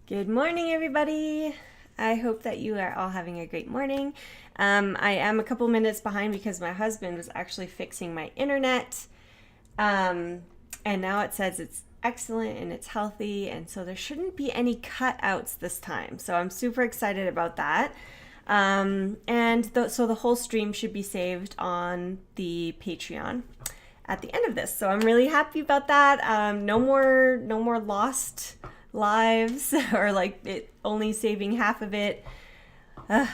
Good morning, everybody. I hope that you are all having a great morning. I am a couple minutes behind because my husband was actually fixing my internet. And now it says it's excellent and it's healthy, and so there shouldn't be any cutouts this time. So I'm super excited about that. So the whole stream should be saved on the Patreon at the end of this. So I'm really happy about that. No more lost lives or like it only saving half of it. All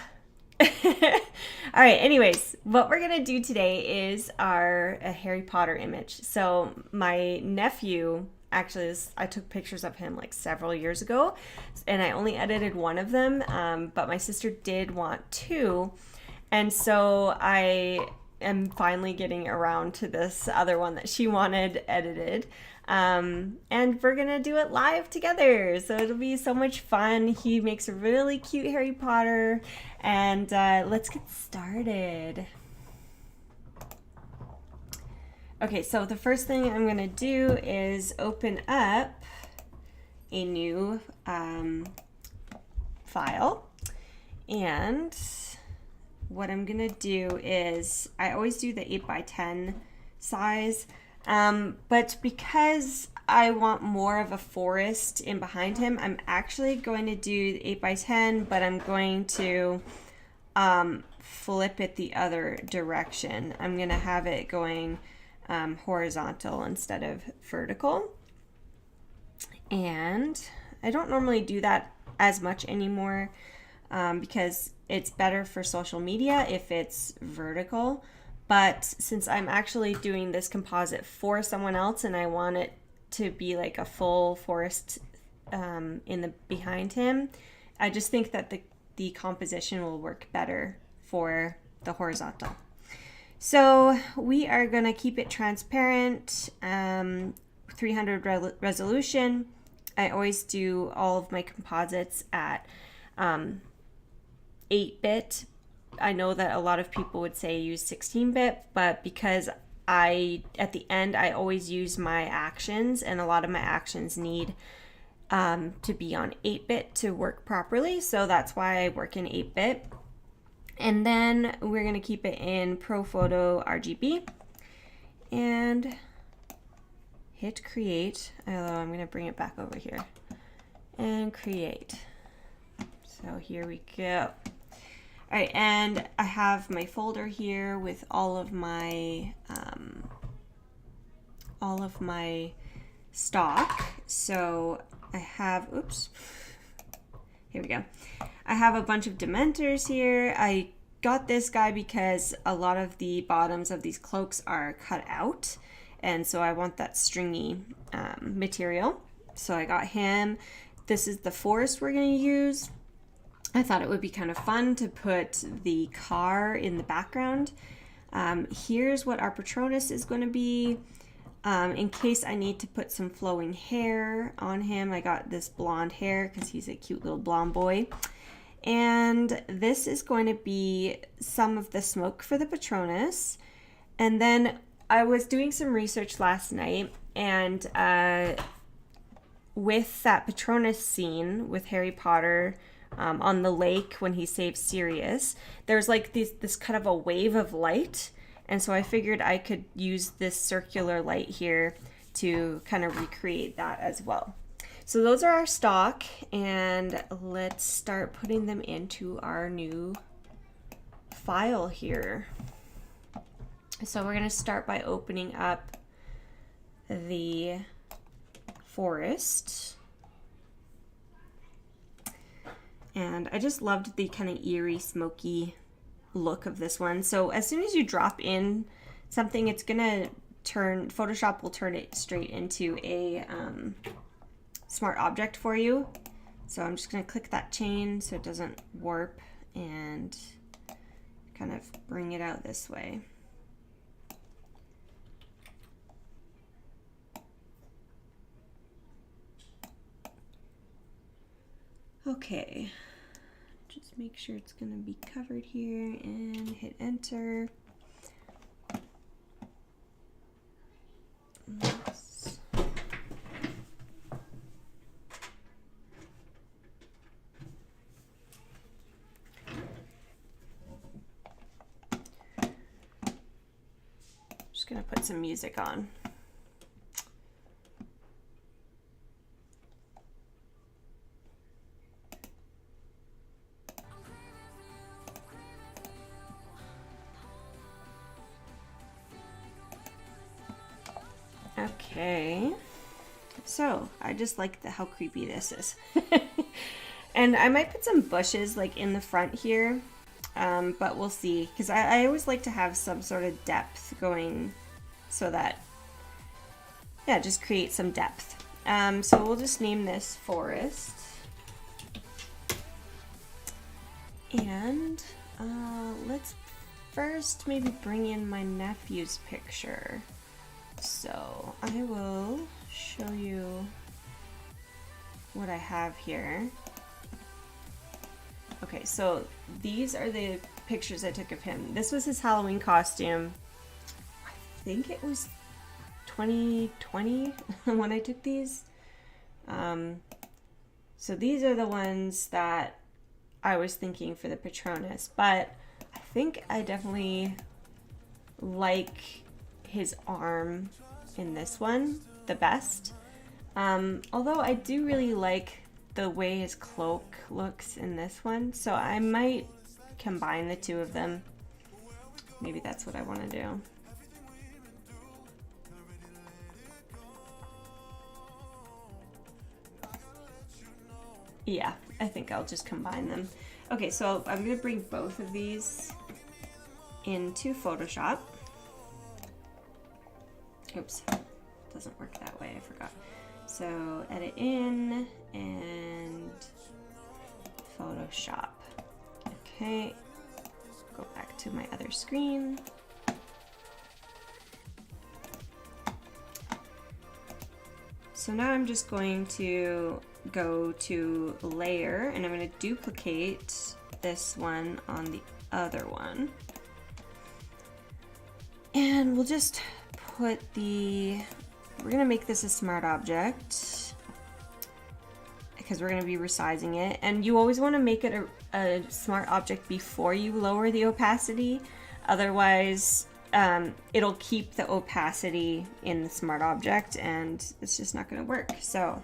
right, anyways, what we're gonna do today is a Harry Potter image. So my nephew, actually, I took pictures of him like several years ago, and I only edited one of them, but my sister did want two, and so I am finally getting around to this other one that she wanted edited. And we're gonna do it live together, so it'll be so much fun. He makes a really cute Harry Potter, and let's get started. Okay, so the first thing I'm gonna do is open up a new file, and what I'm gonna do is I always do the 8x10 size. But because I want more of a forest in behind him, I'm actually going to do the 8x10, but I'm going to flip it the other direction. I'm going to have it going horizontal instead of vertical. And I don't normally do that as much anymore because it's better for social media if it's vertical. But since I'm actually doing this composite for someone else and I want it to be like a full forest in the behind him, I just think that the composition will work better for the horizontal. So we are going to keep it transparent, 300 resolution. I always do all of my composites at 8-bit. I know that a lot of people would say use 16-bit, but because at the end, I always use my actions, and a lot of my actions need to be on 8-bit to work properly. So that's why I work in 8-bit. And then we're going to keep it in Pro Photo RGB and hit create. Although I'm going to bring it back over here and create. So here we go. All right, and I have my folder here with all of my stock. So I have, here we go. I have a bunch of Dementors here. I got this guy because a lot of the bottoms of these cloaks are cut out, and so I want that stringy material. So I got him. This is the forest we're going to use. I thought it would be kind of fun to put the car in the background. Here's what our Patronus is going to be. In case I need to put some flowing hair on him, I got this blonde hair because he's a cute little blonde boy. And this is going to be some of the smoke for the Patronus. And then I was doing some research last night, and with that Patronus scene with Harry Potter on the lake when he saves Sirius, there's like this kind of a wave of light, and so I figured I could use this circular light here to kind of recreate that as well. So those are our stock, and let's start putting them into our new file here. So we're going to start by opening up the forest. And I just loved the kind of eerie, smoky look of this one. So as soon as you drop in something, it's gonna Photoshop will turn it straight into a smart object for you. So I'm just gonna click that chain so it doesn't warp and kind of bring it out this way. Okay, just make sure it's going to be covered here and hit enter. Oops. Just gonna put some music on. Okay, so I just like how creepy this is. And I might put some bushes like in the front here, but we'll see, because I always like to have some sort of depth going so that, yeah, just create some depth. So we'll just name this Forest. And let's first maybe bring in my nephew's picture. So I will show you what I have here. Okay, so these are the pictures I took of him. This was his Halloween costume. I think it was 2020 when I took these. So these are the ones that I was thinking for the Patronus, but I think I definitely like his arm in this one the best. Although I do really like the way his cloak looks in this one, so I might combine the two of them. Maybe that's what I want to do. Yeah, I think I'll just combine them. Okay, so I'm going to bring both of these into Photoshop. Oops, doesn't work that way, I forgot. So edit in and Photoshop. Okay, go back to my other screen. So now I'm just going to go to layer and I'm going to duplicate this one on the other one. And we'll just put we're going to make this a smart object because we're going to be resizing it. And you always want to make it a smart object before you lower the opacity. Otherwise, it'll keep the opacity in the smart object and it's just not going to work. So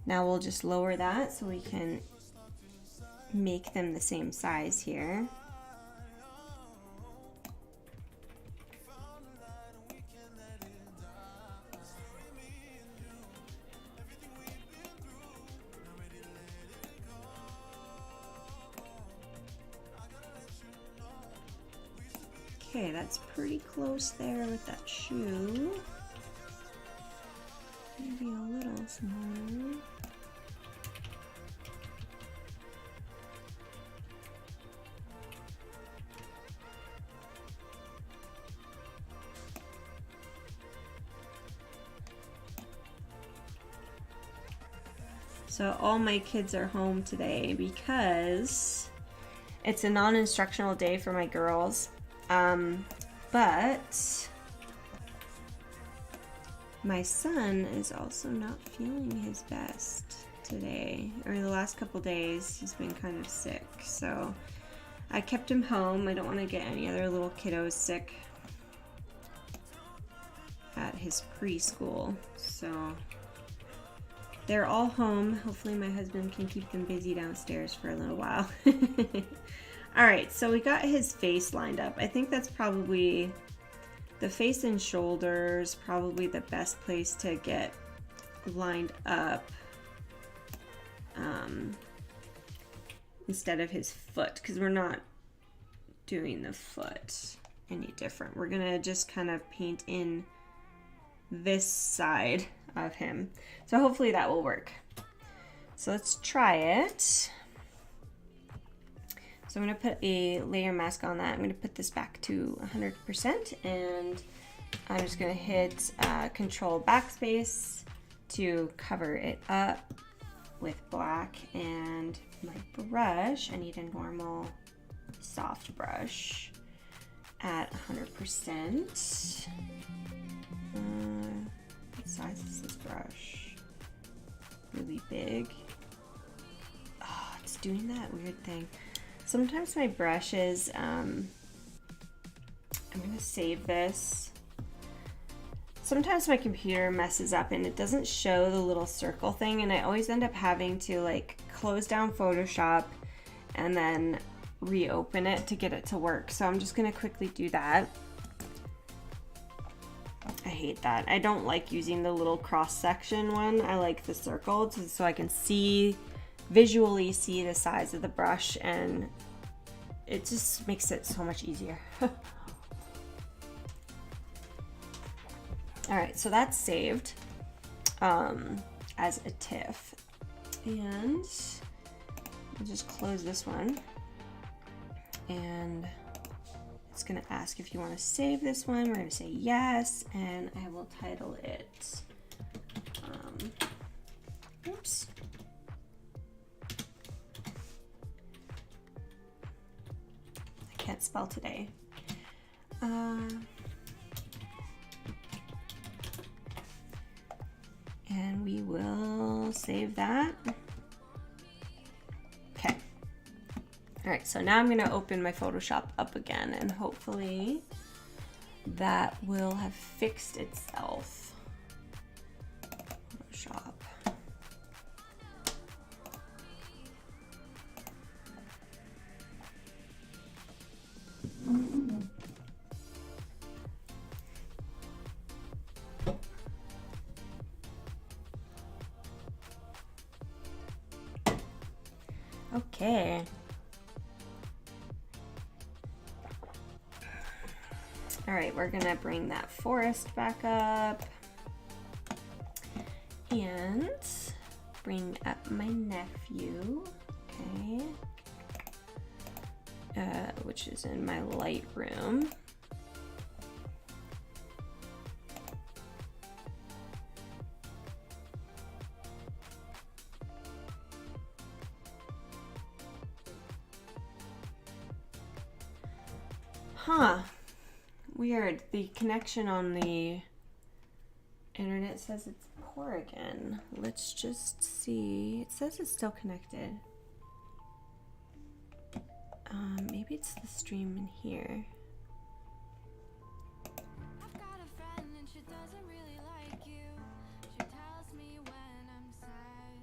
now we'll just lower that so we can make them the same size here. Okay, that's pretty close there with that shoe. Maybe a little smaller. So all my kids are home today because it's a non-instructional day for my girls. But my son is also not feeling his best today, or the last couple days. He's been kind of sick, so I kept him home. I don't want to get any other little kiddos sick at his preschool, so they're all home. Hopefully my husband can keep them busy downstairs for a little while. Alright, so we got his face lined up. I think that's probably, the face and shoulders, probably the best place to get lined up instead of his foot, because we're not doing the foot any different. We're gonna just kind of paint in this side of him. So hopefully that will work. So let's try it. So I'm going to put a layer mask on that. I'm going to put this back to 100% and I'm just going to hit Control Backspace to cover it up with black, and my brush, I need a normal soft brush at 100%. What size is this brush? Really big. Oh, it's doing that weird thing. Sometimes my brushes, I'm going to save this sometimes my computer messes up and it doesn't show the little circle thing, and I always end up having to like close down Photoshop and then reopen it to get it to work. So I'm just gonna quickly do that. I hate that. I don't like using the little cross section one. I like the circle so I can visually see the size of the brush, and it just makes it so much easier. All right, so that's saved as a TIFF. And I'll just close this one. And it's gonna ask if you wanna save this one. We're gonna say yes, and I will title it, oops. I can't spell today. And we will save that. Okay. All right, so now I'm gonna open my Photoshop up again, and hopefully that will have fixed itself. Photoshop. Okay. All right, we're gonna bring that forest back up and bring up my nephew, okay, which is in my Lightroom. Huh. Weird. The connection on the internet says it's poor again. Let's just see. It says it's still connected. Maybe it's the stream in here. I've got a friend and she doesn't really like you. She tells me when I'm sad.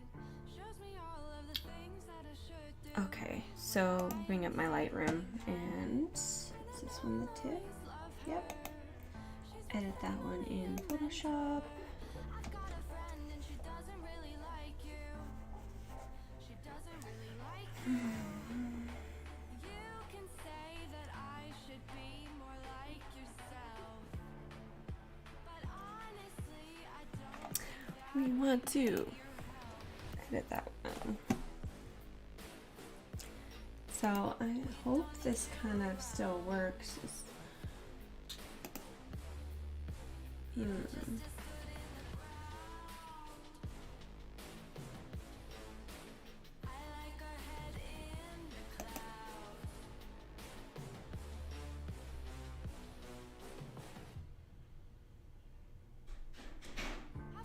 Shows me all of the things that I should do. Okay, so bring up my Lightroom, and is this one the tip? Yep. Edit that one in Photoshop. I've got a friend and she doesn't really like you. She doesn't really like you. You can say that I should be more like yourself. But honestly, I don't think that we want to edit that one. So I hope this kind of still works. I've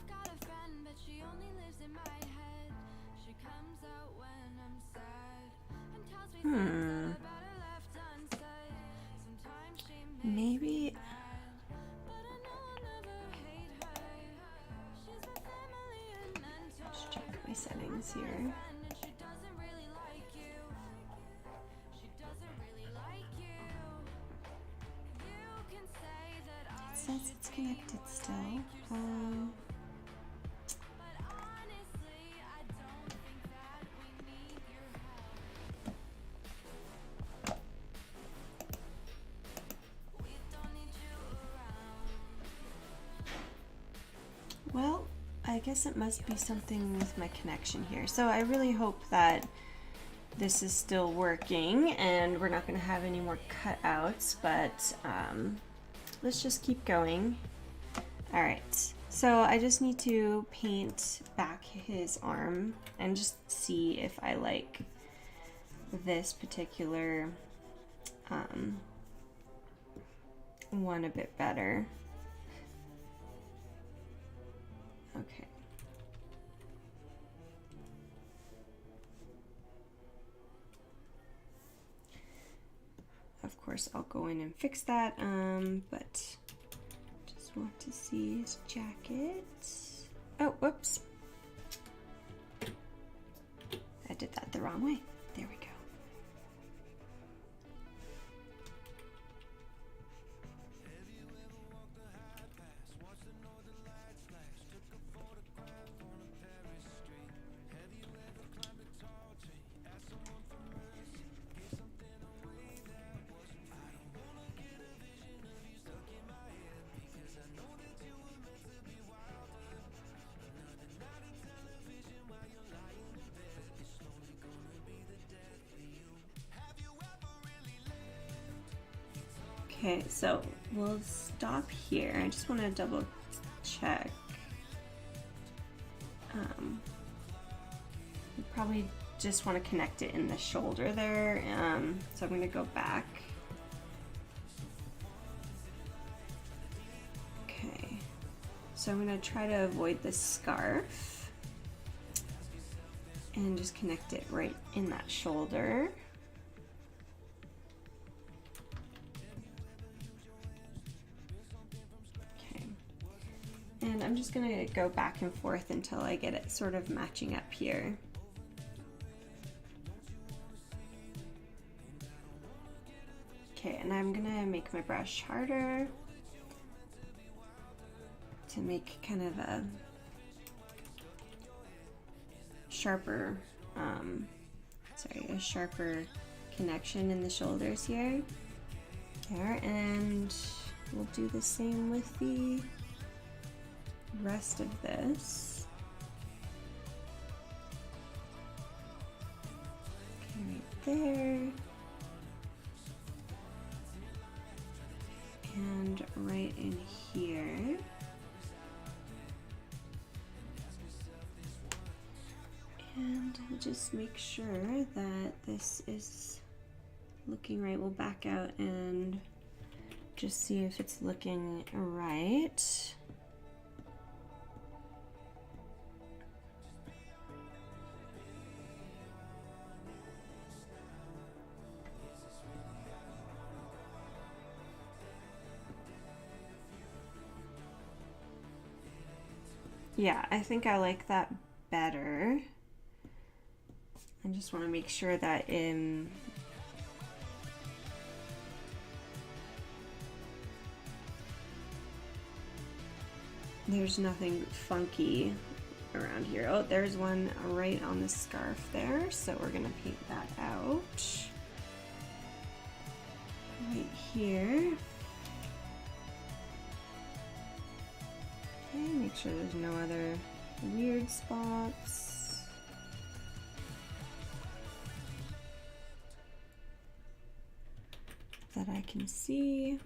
got a friend, but she only lives in my head. She comes out when I'm sad and tells me things that are better left unsaid. Sometimes she maybe. Let's check my settings here. It says it's connected still. Well, I guess it must be something with my connection here. So I really hope that this is still working and we're not going to have any more cutouts, but let's just keep going. All right, so I just need to paint back his arm and just see if I like this particular one a bit better. Okay. Of course, I'll go in and fix that, but just want to see his jacket. Oh, whoops. I did that the wrong way. There we go. Okay, so we'll stop here. I just want to double check. We probably just want to connect it in the shoulder there. So I'm going to go back. Okay, so I'm going to try to avoid the scarf and just connect it right in that shoulder. And I'm just gonna go back and forth until I get it sort of matching up here. Okay, and I'm gonna make my brush harder to make kind of a sharper, a sharper connection in the shoulders here. There, and we'll do the same with the rest of this. Okay, right there. And right in here. And just make sure that this is looking right. We'll back out and just see if it's looking right. Yeah, I think I like that better. I just want to make sure that there's nothing funky around here. Oh, there's one right on the scarf there, so we're gonna paint that out. Right here. Okay, make sure there's no other weird spots. That I can see.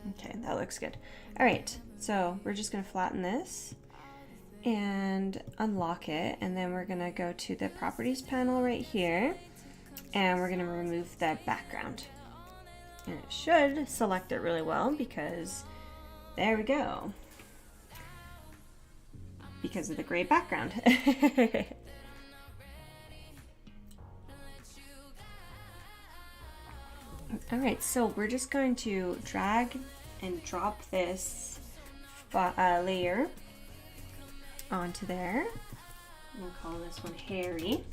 Okay, that looks good. All right, so we're just gonna flatten this and unlock it, and then we're gonna go to the properties panel right here, and we're gonna remove the background. And it should select it really well because there we go. Because of the gray background. All right, so we're just going to drag and drop this layer onto there. We'll call this one Harry.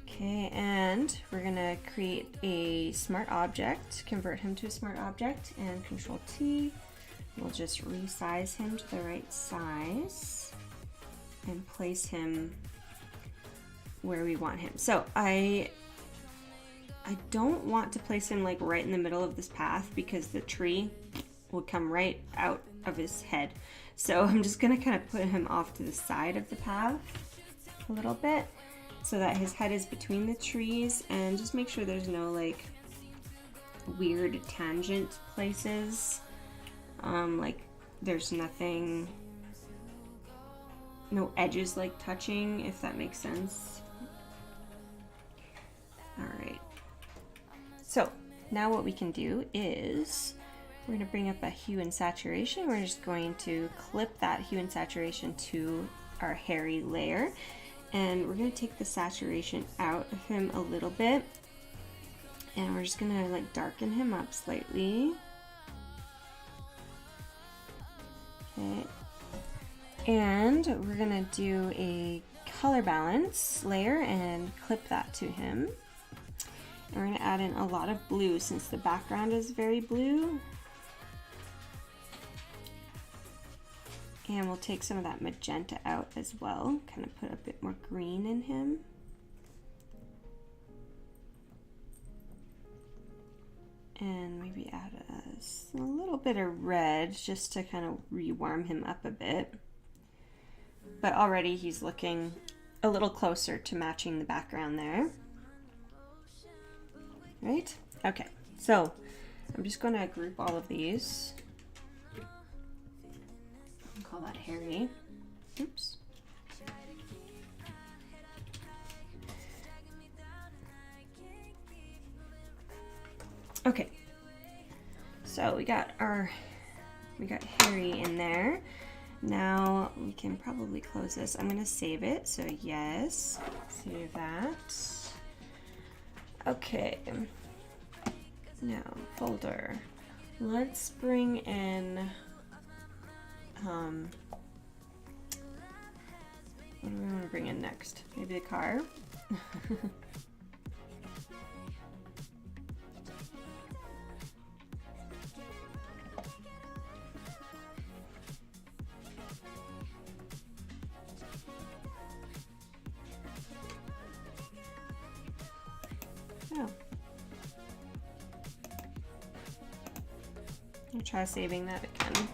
Okay, and we're gonna create a smart object, convert him to a smart object, and Control T. We'll just resize him to the right size and place him where we want him. So I don't want to place him like right in the middle of this path because the tree will come right out of his head. So I'm just gonna kind of put him off to the side of the path a little bit so that his head is between the trees, and just make sure there's no like weird tangent places. Like there's nothing, no edges like touching, if that makes sense. All right. So now what we can do is we're going to bring up a hue and saturation. We're just going to clip that hue and saturation to our hairy layer, and we're going to take the saturation out of him a little bit And we're just gonna like darken him up slightly. Okay. And we're gonna do a color balance layer and clip that to him. And we're gonna add in a lot of blue since the background is very blue. And we'll take some of that magenta out as well, kind of put a bit more green in him. And maybe add a little bit of red just to kind of re-warm him up a bit. But already he's looking a little closer to matching the background there. Right? Okay, so I'm just going to group all of these. I'll call that Harry. Oops. Okay, so we got Harry in there. Now we can probably close this. I'm gonna save it, so yes, save that. Okay, now folder. Let's bring in, what do we want to bring in next? Maybe the car? Oh. I'll try saving that again.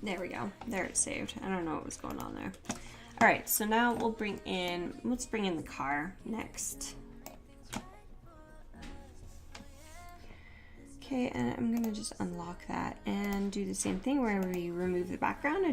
There we go. There it's saved. I don't know what was going on there. All right, so now let's bring in the car next. Okay, and I'm gonna just unlock that and do the same thing where we remove the background.